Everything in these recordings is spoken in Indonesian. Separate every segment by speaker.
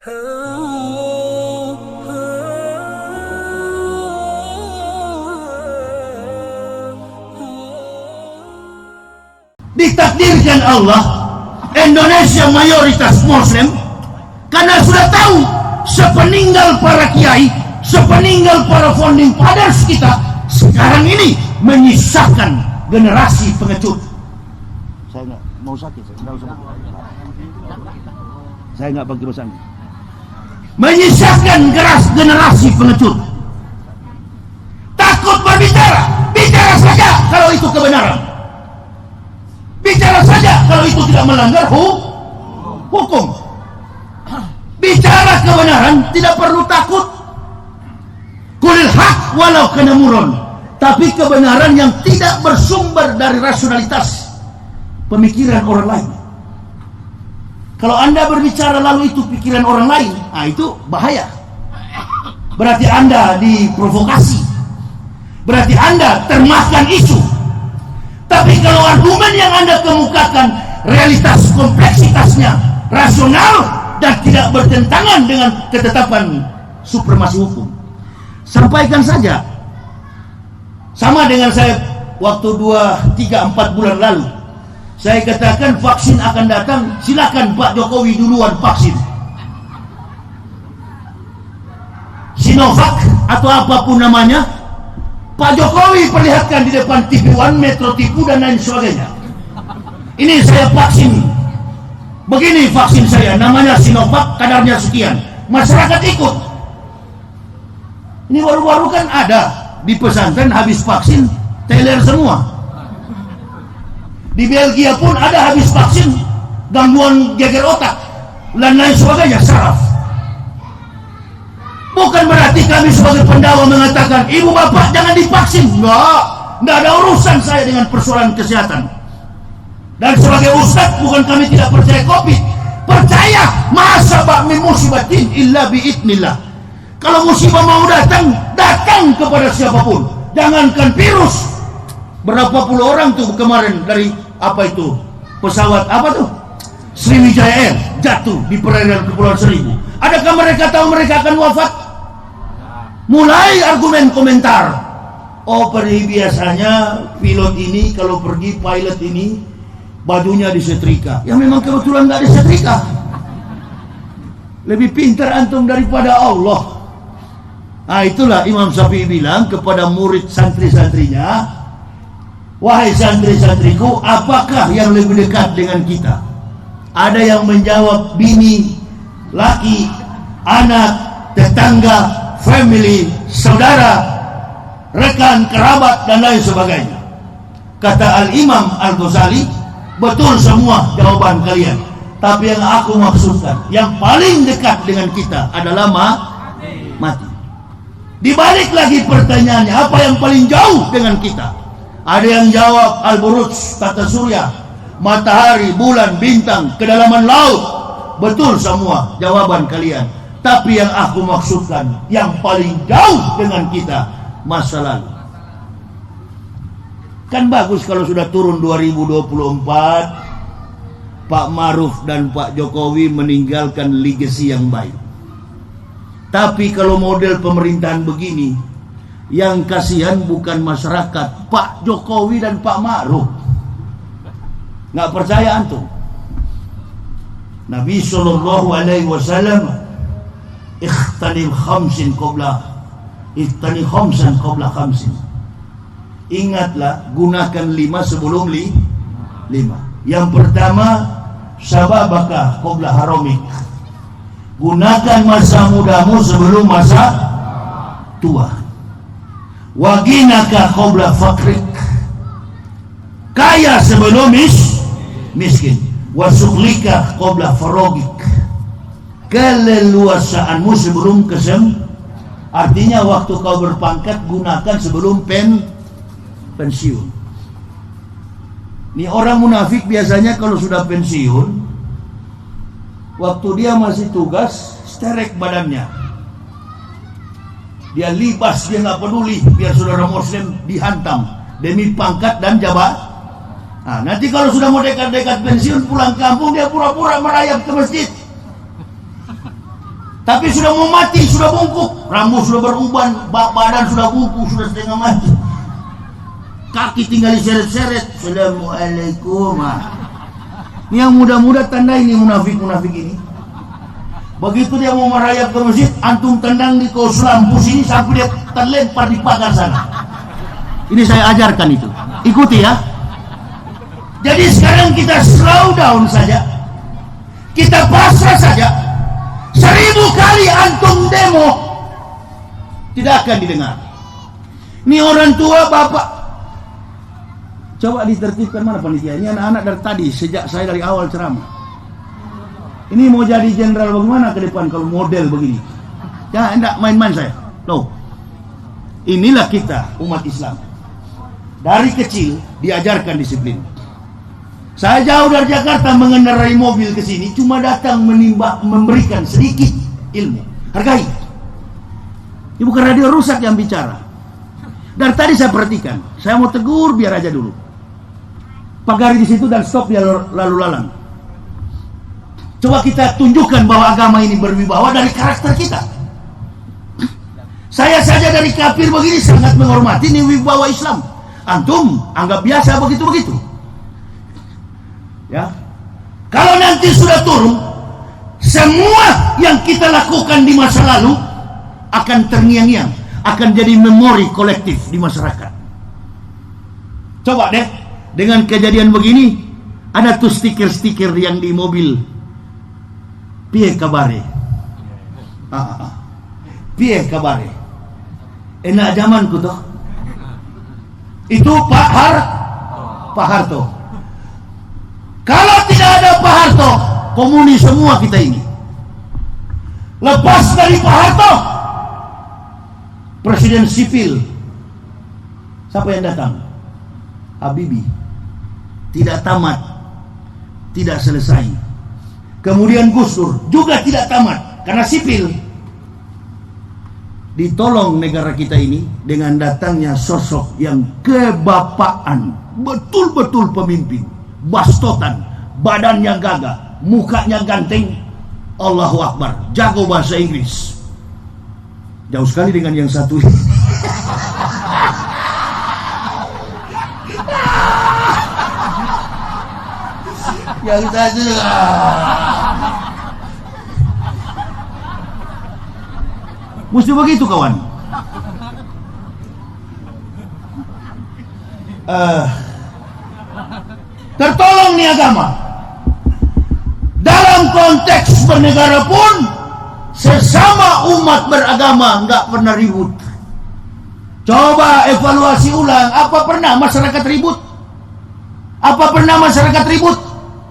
Speaker 1: Ditakdirkan Allah Indonesia mayoritas Muslim karena sudah tahu sepeninggal para kiai, sepeninggal para founding fathers kita, sekarang ini menyisakan generasi pengecut. Saya nggak mau sakit, saya nggak pakai bahasa Inggris. Menyisakan generasi pengecut. Takut berbicara, bicara saja kalau itu kebenaran. Bicara saja kalau itu tidak melanggar hukum. Bicara kebenaran, tidak perlu takut. Qulil haq walau kana murun. Tapi kebenaran yang tidak bersumber dari rasionalitas pemikiran orang lain. Kalau Anda berbicara lalu itu pikiran orang lain, itu bahaya. Berarti Anda diprovokasi. Berarti Anda termakan isu. Tapi kalau argumen yang Anda kemukakan realitas kompleksitasnya rasional dan tidak bertentangan dengan ketetapan supremasi hukum, sampaikan saja. Sama dengan saya waktu 2, 3, 4 bulan lalu, saya katakan vaksin akan datang, silakan Pak Jokowi duluan vaksin. Sinovac atau apapun namanya, Pak Jokowi perlihatkan di depan TV One, Metro TV dan lain sebagainya. Ini saya vaksin. Begini vaksin saya, namanya Sinovac, kadarnya sekian. Masyarakat ikut. Ini baru-baru kan ada di pesantren habis vaksin teler semua. Di Belgia pun ada habis vaksin gangguan geger otak dan lain sebagainya, saraf. Bukan berarti kami sebagai pendakwah mengatakan ibu bapak jangan divaksin. Enggak ada urusan saya dengan persoalan kesehatan. Dan sebagai ustadz bukan kami tidak percaya COVID. Percaya masa min musibatin illa biidnillah. Kalau musibah mau datang, datang kepada siapapun. Jangankan virus. Berapa puluh orang tuh kemarin dari apa itu pesawat apa tuh Sriwijaya Air jatuh di perairan Kepulauan Seribu. Adakah mereka tahu mereka akan wafat? Mulai argumen komentar. Oh, biasanya pilot ini kalau pergi, pilot ini bajunya disetrika. Ya memang kebetulan nggak disetrika. Lebih pintar antum daripada Allah. Itulah Imam Syafi'i bilang kepada murid santri-santrinya, wahai santri-santriku, apakah yang lebih dekat dengan kita? Ada yang menjawab bini, laki, anak, tetangga, family, saudara, rekan, kerabat, dan lain sebagainya. Kata Al-Imam Al-Ghazali, betul semua jawaban kalian. Tapi yang aku maksudkan, yang paling dekat dengan kita adalah mati. Dibalik lagi pertanyaannya, apa yang paling jauh dengan kita? Ada yang jawab Al-Buruj, tata surya, matahari, bulan, bintang, kedalaman laut. Betul semua jawaban kalian. Tapi yang aku maksudkan, yang paling jauh dengan kita, masa lalu. Kan bagus kalau sudah turun 2024, Pak Maruf dan Pak Jokowi meninggalkan legacy yang baik. Tapi kalau model pemerintahan begini, yang kasihan bukan masyarakat, Pak Jokowi dan Pak Maruf. Nggak percaya antum? Nabi Sallallahu Alaihi Wasallam, ikhtanim khamsan qabla khamsin. Ingatlah, gunakan 5 sebelum 5. Yang pertama, sababaka qabla haramik. Gunakan masa mudamu sebelum masa tua. Waginaka qabla fakrik. Kaya sebelum miskin. Wasuklika qabla farogik. Keleluasaanmu sebelum artinya waktu kau berpangkat gunakan sebelum pensiun. Ini orang munafik biasanya kalau sudah pensiun, waktu dia masih tugas, sterek badannya. Dia libas, dia nggak peduli biar saudara muslim dihantam demi pangkat dan jabatan. Nah, nanti kalau sudah mau dekat-dekat pensiun pulang kampung, dia pura-pura merayap ke masjid. Tapi sudah mau mati, sudah bungkuk, rambut sudah beruban, badan sudah bungkuk, sudah setengah mati, kaki tinggal diseret-seret. Assalamualaikum. Ini yang muda-muda tanda ini munafik-munafik ini. Begitu dia mau merayap ke masjid, antum tendang di kos lampu sini sampai dia terlempar di pagar sana. Ini saya ajarkan itu. Ikuti ya. Jadi sekarang kita slow down saja. Kita pasrah saja. 1000 kali antum demo tidak akan didengar. Ini orang tua bapak. Coba ditertibkan, mana panitia? Ini anak-anak dari tadi, sejak saya dari awal ceramah. Ini mau jadi jenderal bagaimana ke depan kalau model begini? Ya, enggak main-main saya. Loh. Inilah kita umat Islam. Dari kecil diajarkan disiplin. Saya jauh dari Jakarta mengendarai mobil ke sini cuma datang memberikan sedikit ilmu. Hargai. Ini bukan radio rusak yang bicara. Dari tadi saya perhatikan. Saya mau tegur biar aja dulu. Pagari di situ dan stop dia lalu lalang. Coba kita tunjukkan bahwa agama ini berwibawa dari karakter kita. Saya saja dari kafir begini sangat menghormati ini wibawa Islam. Antum anggap biasa begitu-begitu. Ya, kalau nanti sudah turun, semua yang kita lakukan di masa lalu akan terngiang-ngiang, akan jadi memori kolektif di masyarakat. Coba deh, dengan kejadian begini, ada tuh stiker-stiker yang di mobil. Piye kabare? Piye kabare? Enak zamanku toh. Itu Pak Harto. Kalau tidak ada Pak Harto, komunis semua kita ini. Lepas dari Pak Harto, presiden sipil, siapa yang datang? Habibie. Tidak tamat, tidak selesai. Kemudian Gus Dur juga tidak tamat karena sipil. Ditolong negara kita ini dengan datangnya sosok yang kebapaan, betul-betul pemimpin. Bastotan, badannya gagah, mukanya ganteng, Allahu Akbar, jago bahasa Inggris. Jauh sekali dengan yang satu ini. Yang satu mesti begitu kawan. Tertolong nih agama. Dalam konteks bernegara pun sesama umat beragama nggak pernah ribut. Coba evaluasi ulang, apa pernah masyarakat ribut? Apa pernah masyarakat ribut?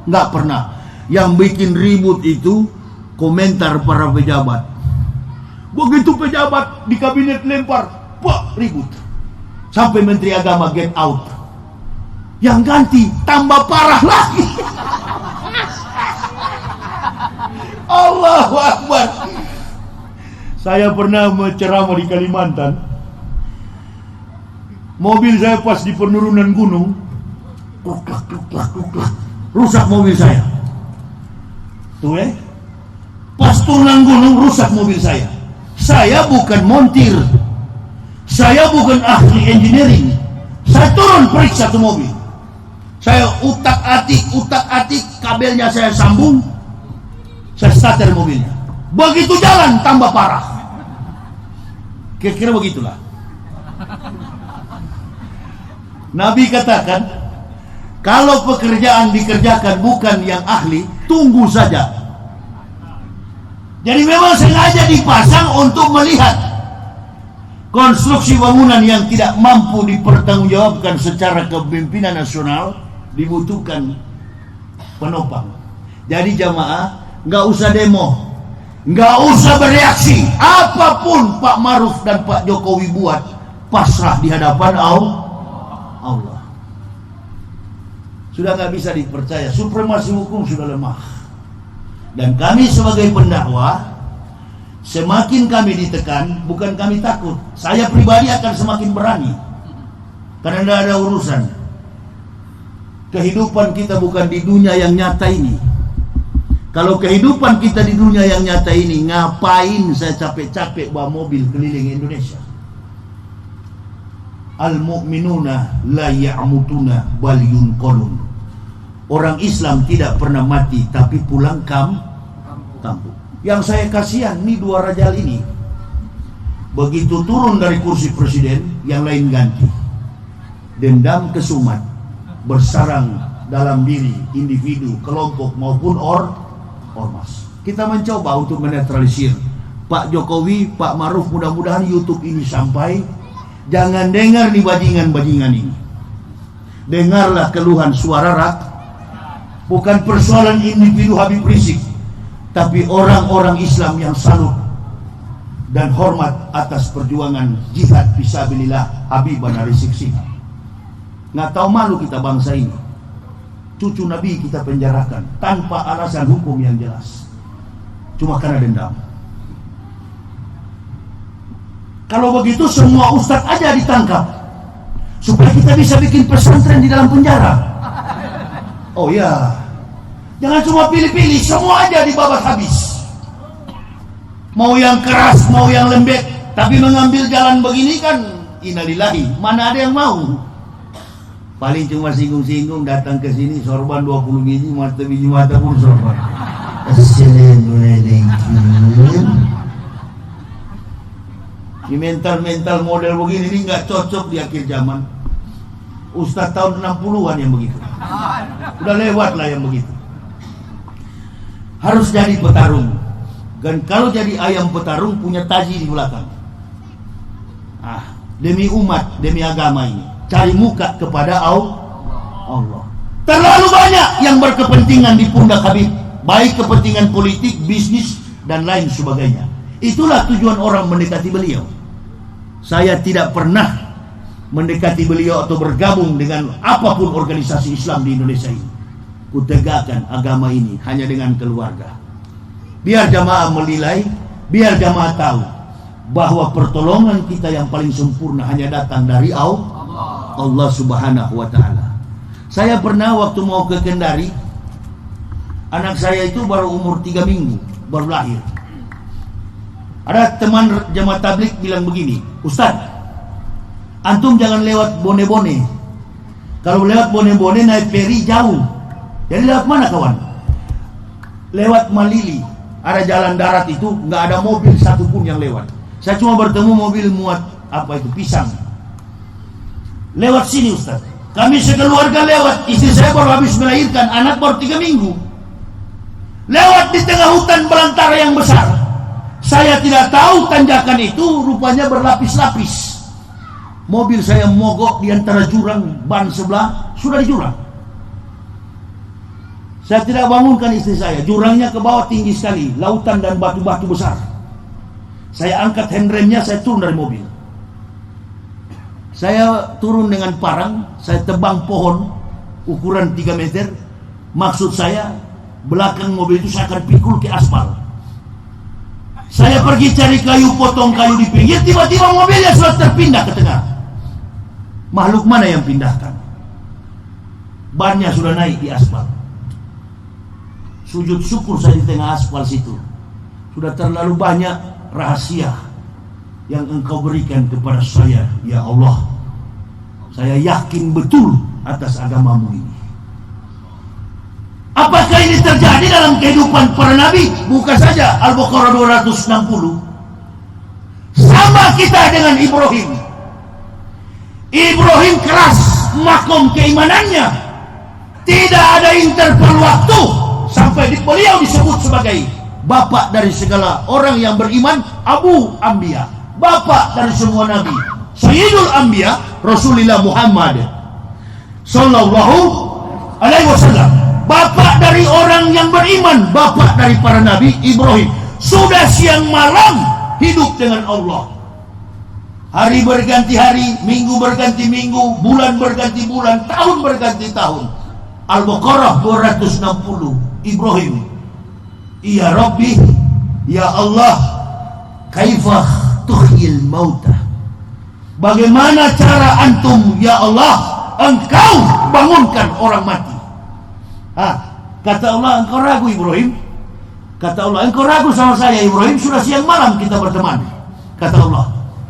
Speaker 1: Nggak pernah. Yang bikin ribut itu komentar para pejabat. Begitu pejabat di kabinet lempar, pak, ribut. Sampai Menteri Agama get out. Yang ganti tambah parah lagi. Allahu Akbar. Saya pernah menceramah di Kalimantan. Mobil saya pas di penurunan gunung, rusak mobil saya. Tuh pas turunan gunung rusak mobil saya. Saya bukan montir, saya bukan ahli engineering. Saya turun periksa tuh mobil. Saya utak-atik, kabelnya saya sambung, saya starter mobilnya. Begitu jalan tambah parah. Kira-kira begitulah. Nabi katakan, kalau pekerjaan dikerjakan bukan yang ahli, tunggu saja. Jadi memang sengaja dipasang untuk melihat konstruksi bangunan yang tidak mampu dipertanggungjawabkan secara kepemimpinan nasional, dibutuhkan penopang. Jadi jamaah nggak usah demo, nggak usah bereaksi. Apapun Pak Maruf dan Pak Jokowi buat, pasrah di hadapan Allah. Sudah nggak bisa dipercaya, supremasi hukum sudah lemah. Dan kami sebagai pendakwah, semakin kami ditekan, bukan kami takut. Saya pribadi akan semakin berani, karena tidak ada urusan. Kehidupan kita bukan di dunia yang nyata ini. Kalau kehidupan kita di dunia yang nyata ini, ngapain saya capek-capek bawa mobil keliling Indonesia? Al-mu'minuna la ya'mutuna bal yunqalun. Orang Islam tidak pernah mati, tapi pulang kampung. Yang saya kasihan nih dua rajal ini, begitu turun dari kursi presiden, yang lain ganti. Dendam kesumat, bersarang dalam diri individu, kelompok maupun ormas. Kita mencoba untuk menetralisir Pak Jokowi, Pak Maruf. Mudah-mudahan YouTube ini sampai. Jangan dengar nih bajingan-bajingan ini. Dengarlah keluhan suara rakyat. Bukan persoalan individu Habib Rizik, tapi orang-orang Islam yang salut dan hormat atas perjuangan jihad fisabilillah Habibana Rizik Syihab. Nggak tahu malu kita bangsa ini. Cucu Nabi kita penjarakan tanpa alasan hukum yang jelas, cuma karena dendam. Kalau begitu semua ustadz aja ditangkap, supaya kita bisa bikin pesantren di dalam penjara. Oh ya, jangan cuma pilih-pilih, semua aja dibabat habis. Mau yang keras, mau yang lembek, tapi mengambil jalan begini kan innalillahi, mana ada yang mau. Paling cuma singgung-singgung, datang ke sini sorban 20 biji, biji mata pun sorban. Assalamualaikum. Di mental model begini ini nggak cocok di akhir zaman. Ustadz tahun 60-an yang begitu. Udah lewat lah yang begitu. Harus jadi petarung. Dan kalau jadi ayam petarung punya taji di belakang. Demi umat, demi agama ini, cari muka kepada Allah. Terlalu banyak yang berkepentingan di pundak Habib, baik kepentingan politik, bisnis, dan lain sebagainya. Itulah tujuan orang mendekati beliau. Saya tidak pernah mendekati beliau atau bergabung dengan apapun organisasi Islam di Indonesia ini. Kutegakkan agama ini hanya dengan keluarga. Biar jamaah menilai, biar jamaah tahu bahwa pertolongan kita yang paling sempurna hanya datang dari Allah Subhanahu wa Ta'ala. Saya pernah waktu mau ke Kendari, anak saya itu baru umur 3 minggu, baru lahir. Ada teman jamaah tabligh bilang begini, Ustaz, antum jangan lewat Bone-Bone. Kalau lewat Bone-Bone naik feri jauh. Jadi lewat mana kawan? Lewat Malili. Ada jalan darat itu, nggak ada mobil satupun yang lewat. Saya cuma bertemu mobil muat pisang. Lewat sini Ustaz. Kami sekeluarga lewat. Istri saya baru habis melahirkan, anak baru 3 minggu. Lewat di tengah hutan belantara yang besar. Saya tidak tahu tanjakan itu rupanya berlapis-lapis. Mobil saya mogok di antara jurang, ban sebelah sudah di jurang. Saya tidak bangunkan istri saya, jurangnya ke bawah tinggi sekali, lautan dan batu-batu besar. Saya angkat handremnya, saya turun dari mobil. Saya turun dengan parang, saya tebang pohon ukuran 3 meter. Maksud saya, belakang mobil itu saya akan pikul ke aspal. Saya pergi cari kayu, potong kayu di pinggir, tiba-tiba mobilnya sudah terpindah ke tengah. Makhluk mana yang pindahkan? Bannya sudah naik di aspal. Sujud syukur saya di tengah aspal situ. Sudah terlalu banyak rahasia yang engkau berikan kepada saya, ya Allah. Saya yakin betul atas agamamu ini. Apakah ini terjadi dalam kehidupan para nabi? Buka saja Al-Baqarah 260. Sama kita dengan Ibrahim. Ibrahim keras makom keimanannya. Tidak ada interval waktu sampai beliau disebut sebagai bapak dari segala orang yang beriman, Abu Anbiya, bapak dari semua nabi, Sayyidul Anbiya, Rasulullah Muhammad Sallallahu Alaihi Wasallam. Bapak dari orang yang beriman, bapak dari para nabi, Ibrahim. Sudah siang malam hidup dengan Allah. Hari berganti hari, minggu berganti minggu, bulan berganti bulan, tahun berganti tahun. Al-Baqarah 260. Ibrahim, ya Rabbi, ya Allah, kaifah tuhyil mauta. Bagaimana cara antum, ya Allah, engkau bangunkan orang mati? Kata Allah, engkau ragu Ibrahim? Kata Allah, engkau ragu sama saya Ibrahim, sudah siang malam kita berteman. Kata Allah.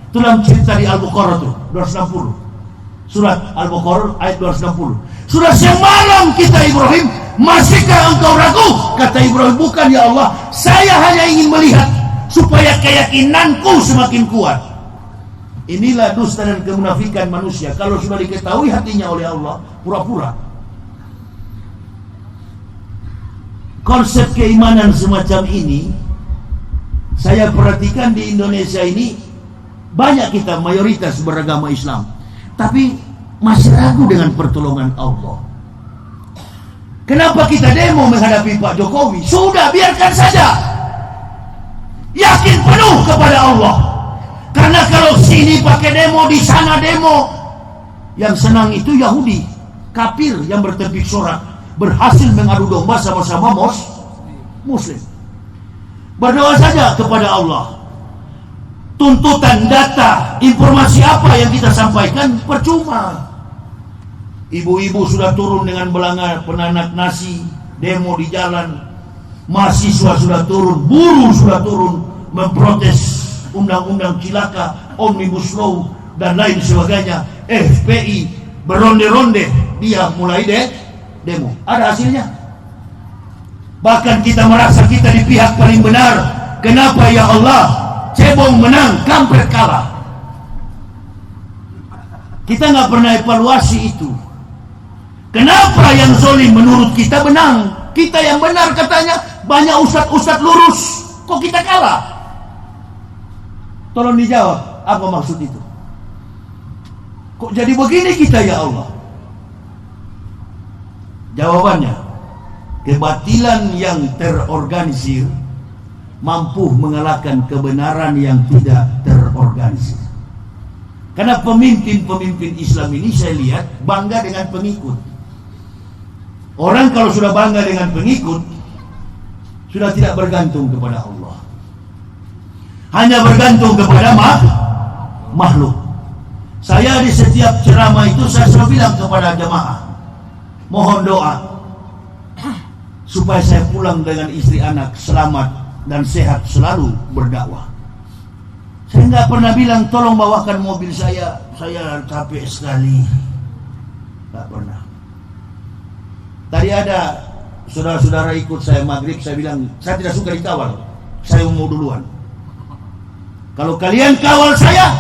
Speaker 1: Itu dalam cerita di Al-Baqarah itu 260. Surat Al-Baqarah ayat 260. Sudah siang malam kita Ibrahim, masihkah engkau ragu? Kata Ibrahim, bukan ya Allah, saya hanya ingin melihat supaya keyakinanku semakin kuat. Inilah dusta dan kemunafikan manusia. Kalau sudah diketahui hatinya oleh Allah, pura-pura. Konsep keimanan semacam ini saya perhatikan di Indonesia ini, banyak kita mayoritas beragama Islam, tapi masih ragu dengan pertolongan Allah. Kenapa kita demo menghadapi Pak Jokowi? Sudah, biarkan saja. Yakin penuh kepada Allah. Karena kalau sini pakai demo, di sana demo, yang senang itu Yahudi, kafir yang bertepik sorak, berhasil mengadu domba sama-sama Muslim. Berdoa saja kepada Allah. Tuntutan data, informasi apa yang kita sampaikan percuma. Ibu-ibu sudah turun dengan belanga penanak nasi, demo di jalan. Mahasiswa sudah turun, buruh sudah turun memprotes undang-undang cilaka, Omnibus Law dan lain sebagainya. FPI beronde-ronde, dia mulai demo. Ada hasilnya. Bahkan kita merasa kita di pihak paling benar. Kenapa ya Allah? Cebong menang, kampret kalah. Kita nggak pernah evaluasi itu. Kenapa yang zolim menurut kita menang? Kita yang benar katanya banyak ustadz lurus. Kok kita kalah? Tolong dijawab, apa maksud itu? Kok jadi begini kita ya Allah? Jawabannya, kebatilan yang terorganisir mampu mengalahkan kebenaran yang tidak terorganisir. Karena pemimpin-pemimpin Islam ini saya lihat bangga dengan pengikut. Orang kalau sudah bangga dengan pengikut, sudah tidak bergantung kepada Allah, hanya bergantung kepada makhluk. Saya di setiap ceramah itu saya selalu bilang kepada jemaah, mohon doa supaya saya pulang dengan istri anak selamat dan sehat selalu berdakwah. Saya nggak pernah bilang tolong bawakan mobil saya capek sekali. Nggak pernah. Tadi ada saudara-saudara ikut saya maghrib, saya bilang saya tidak suka dikawal, saya mau duluan. Kalau kalian kawal saya,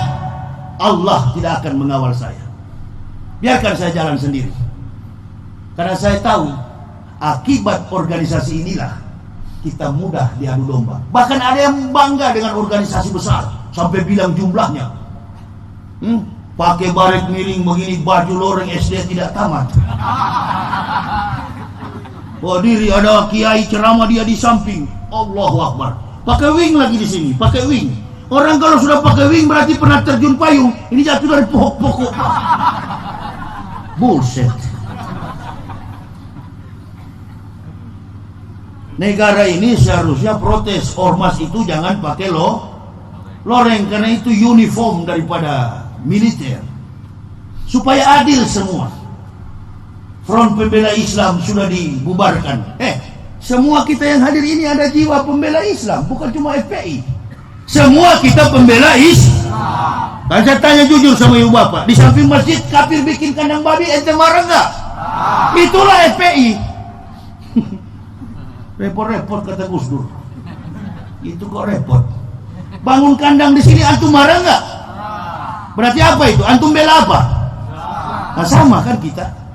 Speaker 1: Allah tidak akan mengawal saya. Biarkan saya jalan sendiri. Karena saya tahu akibat organisasi inilah kita mudah diadu domba. Bahkan ada yang bangga dengan organisasi besar sampai bilang jumlahnya. Pakai baret miring begini, baju loreng SD tidak tamat. Oh diri ada kiai ceramah dia di samping. Allahu Akbar. Pakai wing lagi di sini, pakai wing. Orang kalau sudah pakai wing berarti pernah terjun payung. Ini jatuh dari pokok-pokok. Bullshit. Negara ini seharusnya protes ormas itu jangan pakai loreng, karena itu uniform daripada militer. Supaya adil semua. Front Pembela Islam sudah dibubarkan. Semua kita yang hadir ini ada jiwa pembela Islam, bukan cuma FPI. Semua kita pembela Islam. Kan saya tanya jujur sama ibu bapak, di samping masjid kafir bikin kandang babi, ente marah nggak? Itulah FPI. Repot-repot kata Gus Dur. Itu kok repot. Bangun kandang di sini antum marah nggak? Berarti apa itu? Antum bela apa? Nah, sama kan kita.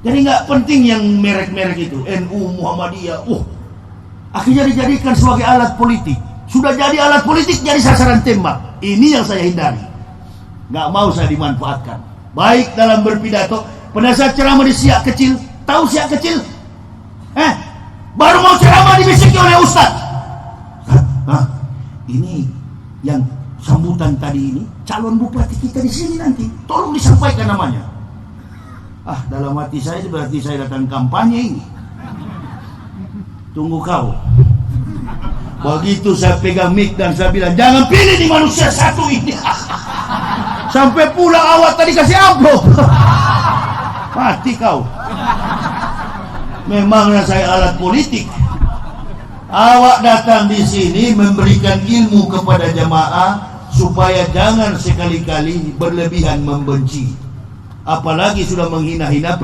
Speaker 1: Jadi nggak penting yang merek-merek itu, NU, Muhammadiyah. Akhirnya dijadikan sebagai alat politik. Sudah jadi alat politik, jadi sasaran tembak. Ini yang saya hindari. Nggak mau saya dimanfaatkan. Baik dalam berpidato. Pada saat ceramah di Siak Kecil, tahu Siak Kecil? Baru mau ceramah dibisiki oleh Ustaz. Ini yang sambutan tadi ini calon bupati kita di sini nanti. Tolong disampaikan namanya. Dalam hati saya berarti saya datang kampanye ini. Tunggu kau. Begitu saya pegang mic dan saya bilang, jangan pilih di manusia satu ini. Sampai pula awak tadi kasih amplop. Mati kau. Memangnya saya alat politik. Awak datang di sini memberikan ilmu kepada jamaah supaya jangan sekali-kali berlebihan membenci, apalagi sudah menghina-hina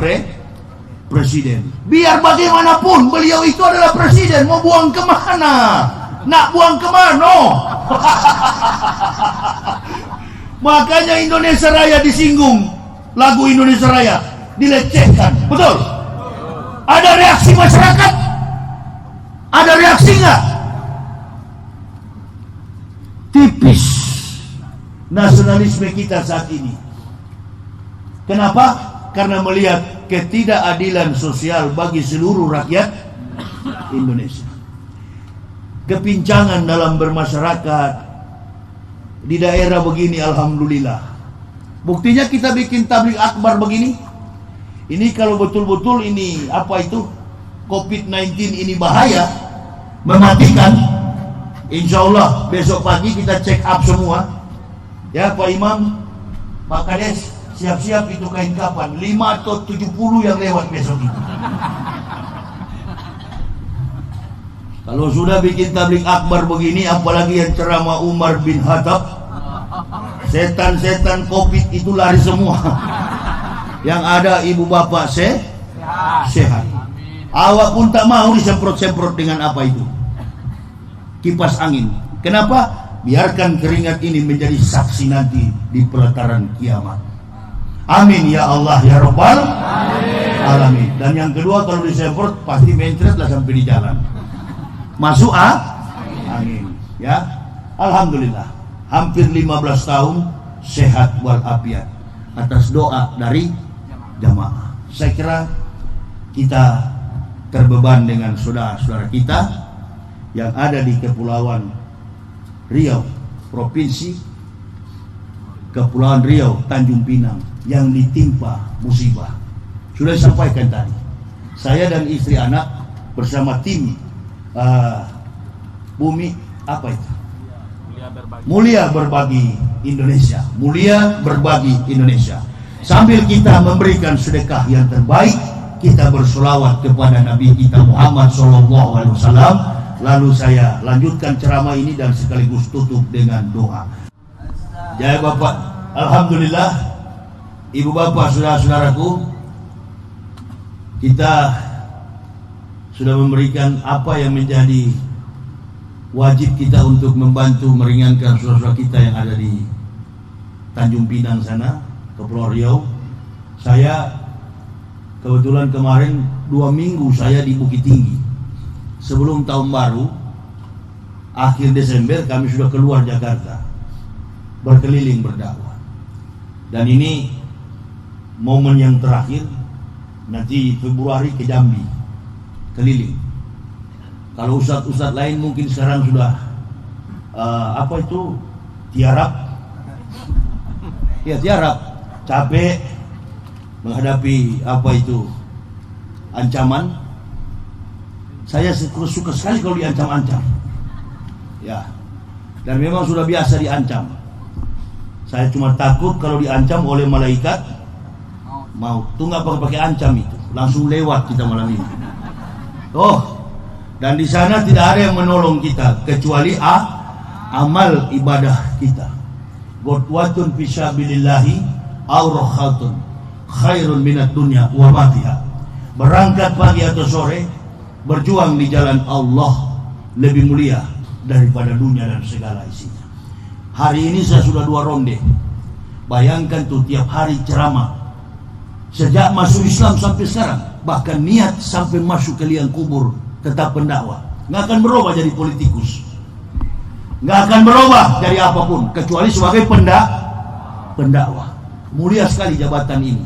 Speaker 1: presiden. Biar bagaimanapun beliau itu adalah presiden, mau buang kemana? Nak buang kemana? Makanya Indonesia Raya disinggung, lagu Indonesia Raya dilecehkan, betul? Ada reaksi masyarakat? Ada reaksi nggak? Tipis nasionalisme kita saat ini. Kenapa? Karena melihat ketidakadilan sosial bagi seluruh rakyat Indonesia. Kepincangan dalam bermasyarakat di daerah begini, alhamdulillah. Buktinya kita bikin tabligh akbar begini. Ini kalau betul-betul ini apa itu COVID-19 ini bahaya, mematikan, insya Allah besok pagi kita check up semua. Ya Pak Imam, Pak Kades, siap-siap itu kain kapan 5 atau 70 yang lewat besok itu. Kalau sudah bikin tabligh akbar begini, apalagi yang ceramah Umar bin Khattab, setan-setan COVID itu lari semua. Yang ada ibu bapak sehat. Awak pun tak mau disemprot-semprot dengan apa itu, kipas angin. Kenapa? Biarkan keringat ini menjadi saksi nanti di pelataran kiamat. Amin ya Allah ya Rabbal alamin. Dan yang kedua, kalau disemprot pasti mencret lah sampai di jalan. Masuk angin ya. Alhamdulillah hampir 15 tahun sehat walafiat atas doa dari jamaah. Saya kira kita terbeban dengan saudara-saudara kita yang ada di Kepulauan Riau, Provinsi Kepulauan Riau, Tanjung Pinang, yang ditimpa musibah. Sudah disampaikan tadi, saya dan istri anak bersama tim Bumi apa itu? Mulia Berbagi Indonesia. Mulia Berbagi Indonesia. Sambil kita memberikan sedekah yang terbaik, kita bersolawat kepada Nabi kita Muhammad SAW. Lalu saya lanjutkan ceramah ini dan sekaligus tutup dengan doa. Jaya Bapak, alhamdulillah, Ibu Bapak, saudara-saudaraku, kita sudah memberikan apa yang menjadi wajib kita untuk membantu meringankan saudara-saudara kita yang ada di Tanjung Pinang sana, Kepulauan Riau. Saya kebetulan kemarin 2 minggu saya di Bukit Tinggi. Sebelum tahun baru, akhir Desember kami sudah keluar Jakarta, berkeliling berdakwah. Dan ini momen yang terakhir, nanti Februari ke Jambi, keliling. Kalau ustadz-ustadz lain mungkin sekarang sudah apa itu, tiarap, ya tiarap, capek menghadapi apa itu ancaman. Saya suka sekali kalau diancam-ancam, ya. Dan memang sudah biasa diancam. Saya cuma takut kalau diancam oleh malaikat maut. Tuh nggak pakai ancam itu, langsung lewat kita malam ini. Dan di sana tidak ada yang menolong kita kecuali amal ibadah kita. Gotwatun fisabilillahi aurokhatun khairun minat dunya wa matiha. Berangkat pagi atau sore, berjuang di jalan Allah lebih mulia daripada dunia dan segala isinya. Hari ini saya sudah 2 ronde. Bayangkan tuh, tiap hari ceramah. Sejak masuk Islam sampai sekarang, bahkan niat sampai masuk ke liang kubur tetap pendakwah. Nggak akan berubah jadi politikus, nggak akan berubah dari apapun kecuali sebagai pendakwah. Mulia sekali jabatan ini.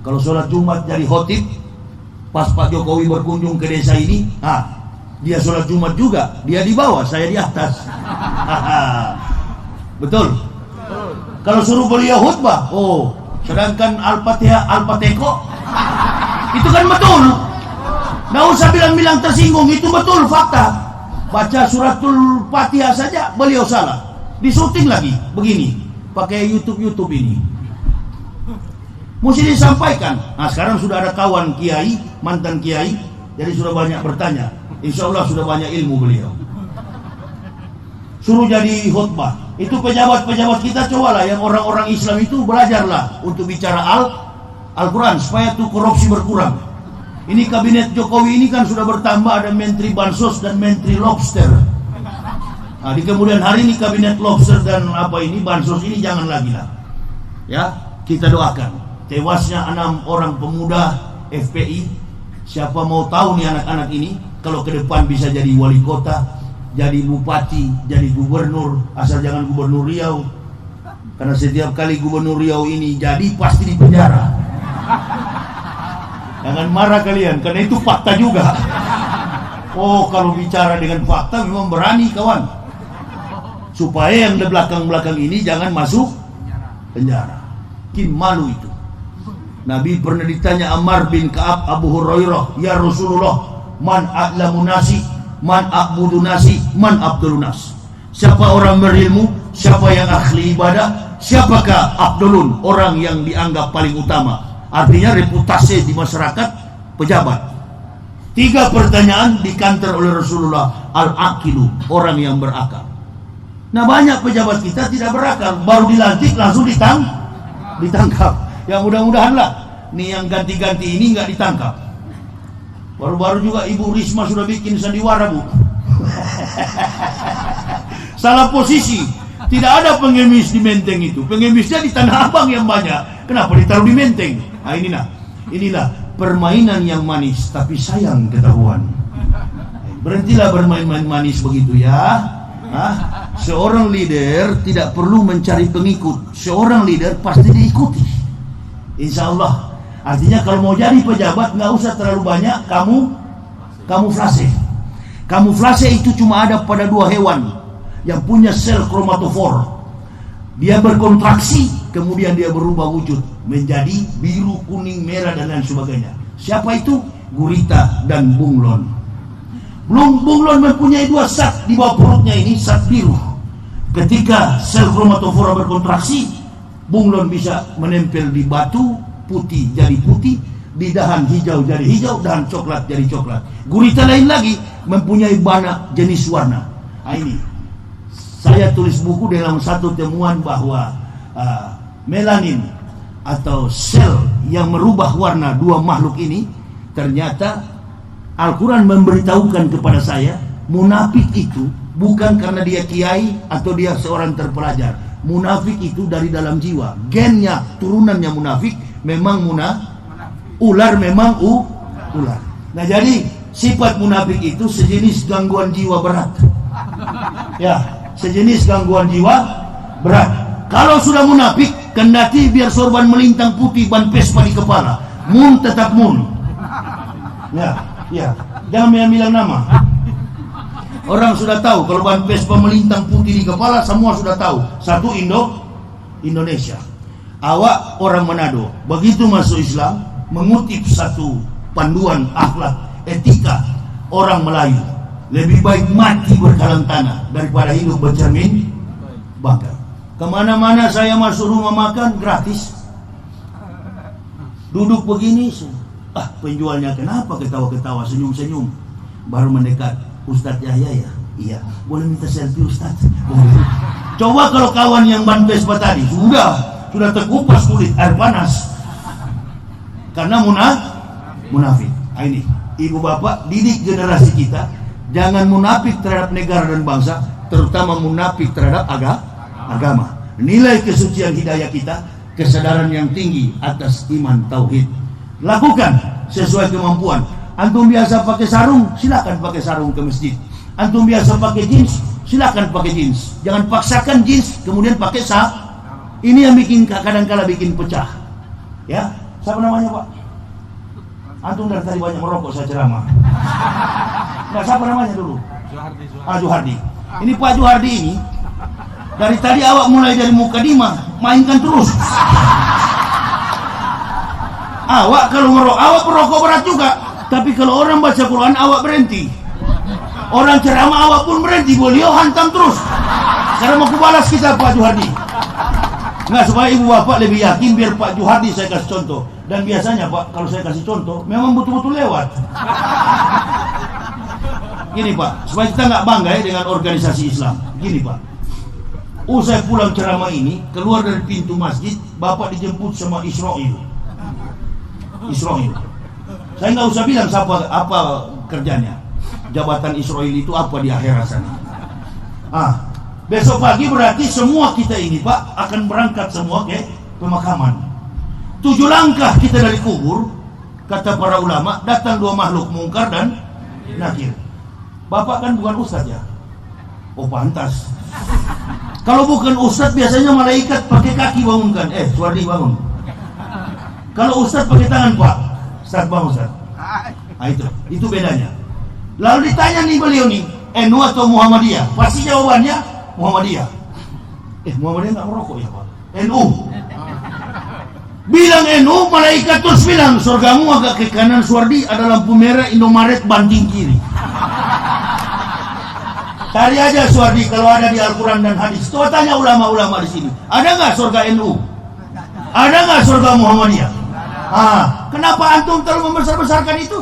Speaker 1: Kalau sholat Jumat jadi khotib, pas Pak Jokowi berkunjung ke desa ini, dia sholat Jumat juga, dia di bawah, saya di atas. Betul. Kalau suruh beliau khutbah, sedangkan Al-Fatihah, Al-Fatihah, itu kan betul. Nggak usah bilang-bilang tersinggung, itu betul fakta. Baca suratul Fatihah saja beliau salah, disuting lagi begini pakai YouTube ini. Mesti disampaikan. Nah sekarang sudah ada kawan kiai, mantan kiai, jadi sudah banyak bertanya, Insya Allah sudah banyak ilmu beliau. Suruh jadi khutbah. Itu pejabat-pejabat kita cobalah, yang orang-orang Islam itu belajarlah untuk bicara Al-Quran supaya tuh korupsi berkurang. Ini kabinet Jokowi ini kan sudah bertambah, ada Menteri Bansos dan Menteri Lobster. Nah, di kemudian hari ini kabinet Lobster dan Bansos ini jangan lagi lah. Ya, kita doakan tewasnya 6 orang pemuda FPI. Siapa mau tahu nih anak-anak ini kalau ke depan bisa jadi wali kota, jadi bupati, jadi gubernur, asal jangan gubernur Riau. Karena setiap kali gubernur Riau ini jadi pasti di penjara. Jangan marah kalian, karena itu fakta juga. Oh, kalau bicara dengan fakta memang berani kawan. Supaya yang di belakang-belakang ini jangan masuk penjara. Kim malu itu. Nabi pernah ditanya Ammar bin Ka'ab Abu Hurairah, "Ya Rasulullah, man a'lamu nasi, man a'budu nasi, man abdulun nas." Siapa orang berilmu, siapa yang ahli ibadah, siapakah abdulun, orang yang dianggap paling utama. Artinya reputasi di masyarakat pejabat. 3 pertanyaan dikantar oleh Rasulullah. Al-aqilu, orang yang berakal. Nah, banyak pejabat kita tidak berakal, baru dilantik langsung ditangkap. Ya mudah-mudahan lah nih yang ganti-ganti ini nggak ditangkap. Baru-baru juga Ibu Risma sudah bikin sandiwara, Bu. Salah posisi. Tidak ada pengemis di Menteng itu. Pengemisnya di Tanah Abang yang banyak. Kenapa ditaruh di Menteng? Nah, inilah permainan yang manis tapi sayang ketahuan. Berhentilah bermain-main manis begitu ya. Seorang leader tidak perlu mencari pengikut. Seorang leader pasti diikuti. Insya Allah. Artinya kalau mau jadi pejabat nggak usah terlalu banyak kamuflase. Kamuflase itu cuma ada pada 2 hewan yang punya sel kromatofor. Dia berkontraksi, kemudian dia berubah wujud menjadi biru, kuning, merah dan lain sebagainya. Siapa itu? Gurita dan bunglon. Bunglon mempunyai 2 zat di bawah perutnya ini, zat biru. Ketika sel kromatofora berkontraksi, bunglon bisa menempel di batu, putih jadi putih, di dahan hijau jadi hijau, dahan coklat jadi coklat. Gurita lain lagi mempunyai banyak jenis warna. Nah, ini saya tulis buku dalam satu temuan bahwa melanin atau sel yang merubah warna 2 makhluk ini, ternyata Al-Quran memberitahukan kepada saya, munafik itu bukan karena dia kiai atau dia seorang terpelajar. Munafik itu dari dalam jiwa. Gennya, turunannya munafik memang ular memang ular. Nah, jadi sifat munafik itu sejenis gangguan jiwa berat. Ya, sejenis gangguan jiwa berat. Kalau sudah munafik, kendati biar sorban melintang putih ban Vespa di kepala, mun tetap mun. Ya, jangan bilang nama. Orang sudah tahu kalau ban Vespa melintang putih di kepala, semua sudah tahu. Satu Indonesia. Awak orang Manado, begitu masuk Islam, mengutip satu panduan akhlak etika orang Melayu. Lebih baik mati berkalang tanah daripada hidup bercermin bangkai. Kemana-mana saya masuk rumah makan gratis. Duduk begini, penjualnya kenapa ketawa-ketawa, senyum-senyum. Baru mendekat, Ustadz Yahya ya? Iya. Boleh minta selfie Ustadz? Boleh. Coba kalau kawan yang ban Vespa tadi sudah terkupas kulit air panas karena munafik. Ini ibu bapak didik generasi kita, jangan munafik terhadap negara dan bangsa, terutama munafik terhadap agama. Nilai kesucian hidayah kita, kesadaran yang tinggi atas iman tauhid. Lakukan sesuai kemampuan. Antum biasa pakai sarung, silakan pakai sarung ke masjid. Antum biasa pakai jeans, silakan pakai jeans. Jangan paksakan jeans kemudian pakai ini yang bikin kadang-kala bikin pecah. Ya, siapa namanya Pak? Antum dari tadi banyak merokok saya ceramah. Nah, siapa namanya dulu? Juhardi. Ini Pak Juhardi ini dari tadi awak mulai dari mukadimah mainkan terus. Awak kalau awak perokok berat juga. Tapi kalau orang baca Quran awak berhenti. Orang ceramah awak pun berhenti. Beliau hantam terus. Sekarang mau kubalas kita Pak Juhardi. Nggak, supaya ibu bapak lebih yakin, biar Pak Juhardi saya kasih contoh. Dan biasanya Pak, kalau saya kasih contoh memang betul-betul lewat. Gini Pak, supaya kita nggak bangga ya dengan organisasi Islam. Gini Pak, usai pulang ceramah ini, keluar dari pintu masjid, Bapak dijemput sama Israel. Saya nggak usah bilang apa kerjanya. Jabatan Israel itu apa di akhirat sana. Besok pagi berarti semua kita ini Pak akan berangkat semua ke pemakaman. 7 langkah kita dari kubur, kata para ulama, datang 2 makhluk mungkar dan nakir. Bapak kan bukan ustadz ya? Oh pantas. Kalau bukan ustadz biasanya malaikat pakai kaki bangunkan. Suwardi bangun. Kalau ustadz pakai tangan Pak. Ustadz bangun Ustadz. Itu bedanya. Lalu ditanya nih beliau nih, NU atau Muhammadiyah? Pasti jawabannya Muhammadiyah. Muhammadiyah nggak merokok ya Pak? NU. Bilang NU, malaikat terus bilang, surgamu agak ke kanan Suwardi, ada lampu merah Indomaret banting kiri. Cari aja Suwardi kalau ada di Al-Quran dan hadis. Coba tanya ulama-ulama di sini, ada nggak surga NU? Ada nggak surga Muhammadiyah? Kenapa antum terlalu membesar-besarkan itu?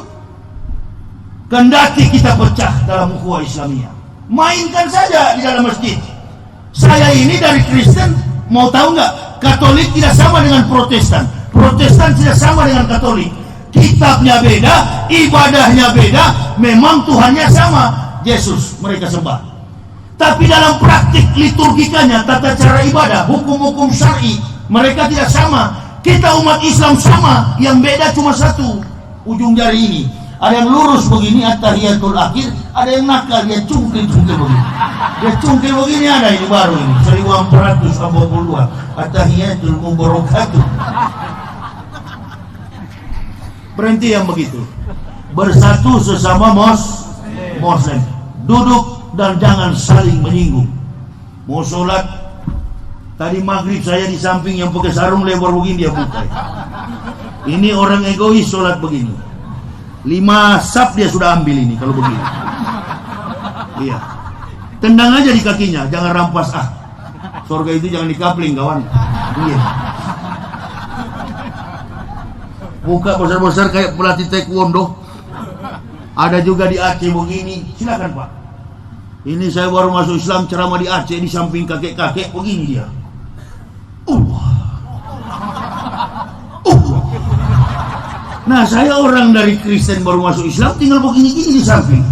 Speaker 1: Kendati kita pecah dalam ukhuwah Islamiyah, mainkan saja di dalam masjid. Saya ini dari Kristen, mau tahu nggak? Katolik tidak sama dengan Protestan. Protestan tidak sama dengan Katolik. Kitabnya beda, ibadahnya beda. Memang Tuhannya sama, Yesus mereka sembah. Tapi dalam praktik liturgikanya, tata cara ibadah, hukum-hukum syar'i, mereka tidak sama. Kita umat Islam sama, yang beda cuma satu, ujung jari ini. Ada yang lurus begini, at-tahiyatul akhir. Ada yang nakal, dia cungkil-cungkil begini. Dia cungkil begini, ada ini baru ini 1442 at-tahiyatul mubarakatuh. Berhenti yang begitu. Bersatu sesama Muslim. Duduk dan jangan saling menyinggung. Mau sholat, tadi maghrib saya di samping yang pakai sarung lebar begini dia buka. Ini orang egois sholat begini. 5 saf dia sudah ambil ini kalau begini. Iya. Tendang aja di kakinya, jangan rampas. Surga itu jangan dikapling kawan. Iya. Buka besar-besar kayak pelatih taekwondo. Ada juga di Aceh begini. Silakan Pak. Ini saya baru masuk Islam ceramah di Aceh, di samping kakek-kakek begini dia. Nah saya orang dari Kristen baru masuk Islam tinggal begini-gini di samping.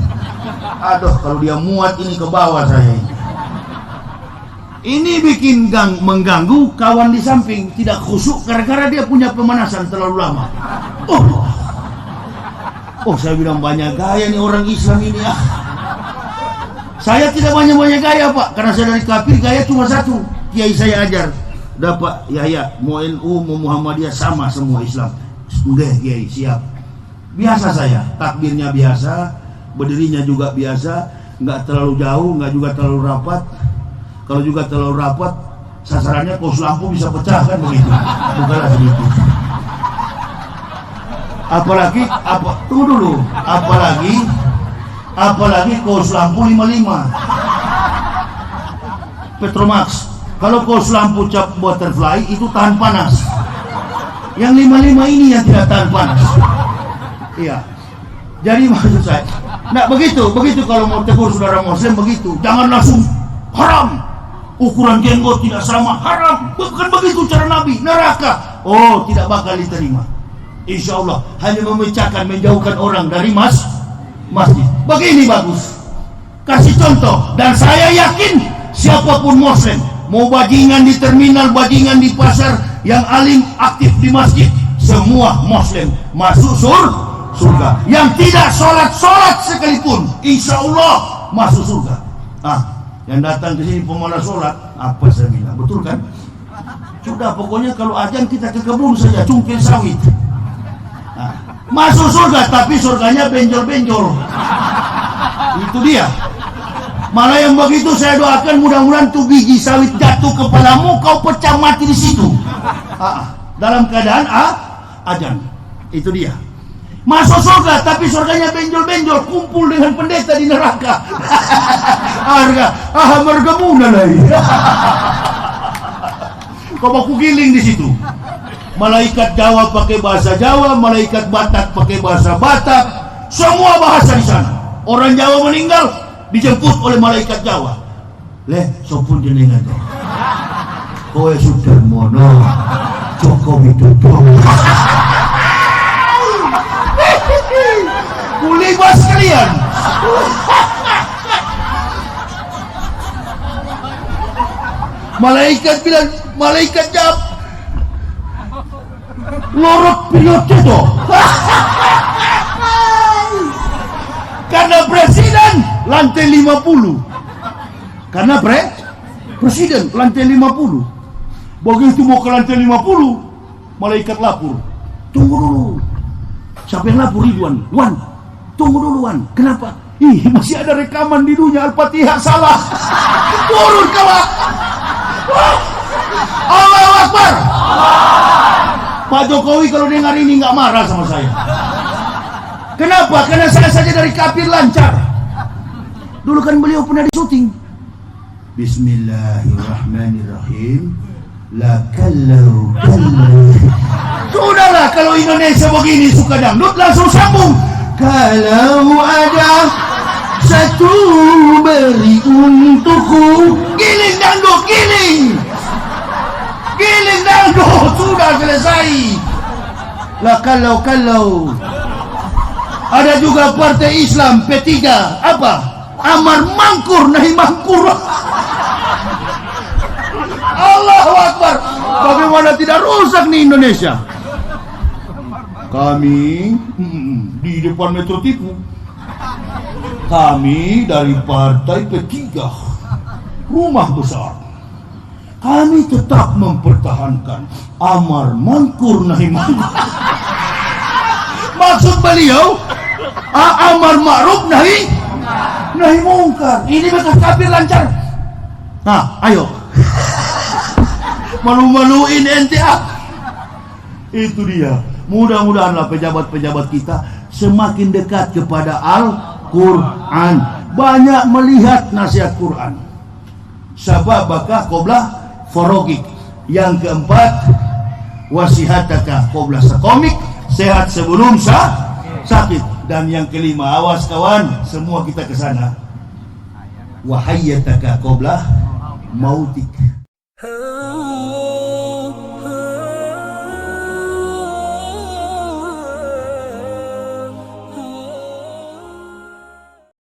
Speaker 1: Aduh kalau dia muat ini ke bawah saya ini. Ini bikin mengganggu kawan di samping, tidak khusyuk gara-gara dia punya pemanasan terlalu lama. Saya bilang banyak gaya nih orang Islam ini ya. Saya tidak banyak-banyak gaya Pak, karena saya dari kafir gaya cuma satu. Kiai saya ajar, dapat ya mau NU mau Muhammadiyah sama semua Islam. Udah Kiai siap. Biasa saya, takbirnya biasa, berdirinya juga biasa, nggak terlalu jauh, nggak juga terlalu rapat. Kalau juga terlalu rapat, sasarannya kos lampu bisa pecah kan begitu. Bukanlah sedikit. Tunggu dulu. Apalagi kos lampu 55. Petromax. Kalau kos lampu cap butterfly itu tahan panas. Yang 55 ini yang tidak tahan panas. Iya. Jadi maksud saya, begitu kalau mau tegur saudara Muslim begitu, jangan langsung haram. Ukuran jenggot tidak sama, haram. Bukan begitu cara Nabi, neraka. Tidak bakal diterima. Insya Allah hanya memecahkan, menjauhkan orang dari masjid. Begini bagus. Kasih contoh, dan saya yakin siapapun Muslim, mau bajingan di terminal, bajingan di pasar, yang alim aktif di masjid, semua Muslim masuk surga. Yang tidak sholat sekalipun, insya Allah masuk surga. Yang datang ke sini pemalas sholat, apa saya bilang, betul kan? Sudah pokoknya kalau azan kita ke kebun saja, cungkil sawit. Masuk surga, tapi surganya benjol-benjol. Itu dia. Malah yang begitu saya doakan mudah-mudahan tuh biji sawit jatuh kepalamu, kau pecah mati di situ. Dalam keadaan azan. Itu dia. Masuk surga tapi surganya benjol-benjol, kumpul dengan pendeta di neraka. Mergemuna lagi. Kau mau giling di situ. Malaikat Jawa pakai bahasa Jawa, malaikat Batak pakai bahasa Batak, semua bahasa di sana. Orang Jawa meninggal dijemput oleh malaikat Jawa. Leh, sopun jenengan to. Kowe Sudarmono, Joko Widodo. Kuli bos kalian. Malaikat bilang, malaikat jawab, lorot periode to. Karena presiden lantai 50. Karena presiden lantai 50. Begitu mau ke lantai 50, malaikat lapor. Tunggu dulu. Siapa yang lapor? Ridwan. Wan, tunggu dulu Wan. Kenapa? Ih, masih ada rekaman di dunia Al-Fatihah salah. Turun kawan. Allahu Akbar. Pak Jokowi kalau dengar ini nggak marah sama saya. Kenapa? Karena saya saja dari kafir lancar. Dulu kan beliau pernah di syuting. Bismillahirrahmanirrahim. La kalau. Sudahlah, kalau Indonesia begini suka dangdut langsung sambung. Kalau ada satu beri untukku. Giling dangdut, giling. Giling dangdut, sudah selesai. Lah kalau. Ada juga partai Islam P3. Apa? Amar mangkur nahi mangkur. Allahu Akbar. Bagaimana tidak rusak nih Indonesia? Kami di depan Metro TV. Kami dari partai P3, rumah besar. Kami tetap mempertahankan amar mangkur nahi mangkur. Maksud beliau amar ma'ruf nahi mungkar. Ini betul kafir lancar. Nah, ayo. Malu-maluin ente ah. Itu dia. Mudah-mudahanlah pejabat-pejabat kita semakin dekat kepada Al-Quran. Banyak melihat nasihat Quran. Sababaka qobla farogik. Yang keempat, wasihataka qobla sakomik. Sehat sebelum sakit. Dan yang kelima, awas kawan, semua kita ke sana. Wahayyataka qobla mautik.